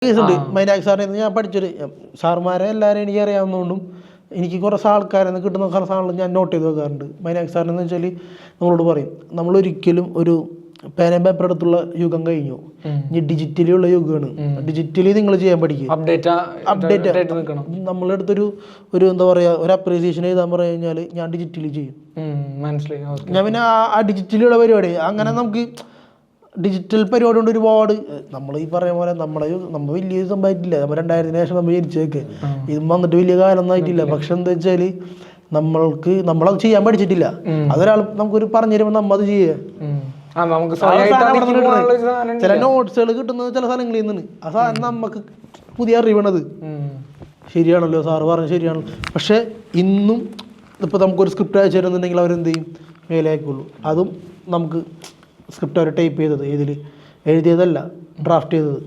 കേസുണ്ട്. മൈനാക് സാറിൽ ഞാൻ പഠിച്ചൊരു സാർമാരെ എല്ലാവരും എനിക്ക് അറിയാവുന്നതുകൊണ്ടും എനിക്ക് കുറച്ച് ആൾക്കാരെ കിട്ടുന്ന കുറച്ച് സാധനങ്ങൾ ഞാൻ നോട്ട് ചെയ്ത് വെക്കാറുണ്ട്. മൈനാക് സാറിനെന്ന് വെച്ചാൽ നമ്മളോട് പറയും, നമ്മളൊരിക്കലും ഒരു പേന പേപ്പർ എടുത്തുള്ള യുഗം കഴിഞ്ഞു, ഇനി ഡിജിറ്റലി ഉള്ള യുഗമാണ്. ഡിജിറ്റലി നിങ്ങൾ ചെയ്യാൻ പഠിക്കുക, അപ്ഡേറ്റ്. നമ്മളെടുത്തൊരു എന്താ പറയുക, ഒരു അപ്രീസിയേഷൻ എഴുതാൻ പറഞ്ഞു കഴിഞ്ഞാൽ ഞാൻ ഡിജിറ്റലി ചെയ്യും. മനസ്സിലായി. ഞാൻ പിന്നെ ആ ഡിജിറ്റലിയുള്ള പരിപാടി അങ്ങനെ നമുക്ക് ഡിജിറ്റൽ പരിപാടി കൊണ്ട് ഒരുപാട് നമ്മൾ ഈ പറയുന്ന പോലെ നമ്മൾ വലിയ സംഭവമായിട്ടില്ല. നമ്മൾ 2000-ന് ശേഷം നമ്മൾ ജനിച്ചേക്ക് ഇത് വന്നിട്ട് വലിയ കാലമൊന്നും ആയിട്ടില്ല. പക്ഷെ എന്താ വെച്ചാൽ നമ്മളത് ചെയ്യാൻ പഠിച്ചിട്ടില്ല. അതൊരാൾ നമുക്കൊരു പറഞ്ഞു തരുമ്പോൾ നമ്മൾ അത് ചെയ്യുക. ചില നോട്ട്സുകൾ കിട്ടുന്നത് ചില സ്ഥലങ്ങളിൽ നിന്നാണ്. ആ സാധനം നമുക്ക് പുതിയ അറിവണത്. ശരിയാണല്ലോ സാറ് പറഞ്ഞത് ശരിയാണല്ലോ. പക്ഷെ ഇന്നും ഇപ്പോൾ നമുക്കൊരു സ്ക്രിപ്റ്റ് അയച്ചു തരുന്നുണ്ടെങ്കിൽ അവരെന്ത് ചെയ്യും, മേലെ ആയിക്കോളൂ. അതും നമുക്ക് സ്ക്രിപ്റ്റ് അവർ ടൈപ്പ് ചെയ്തത്, ഇതിൽ എഴുതിയതല്ല, ഡ്രാഫ്റ്റ് ചെയ്തത്.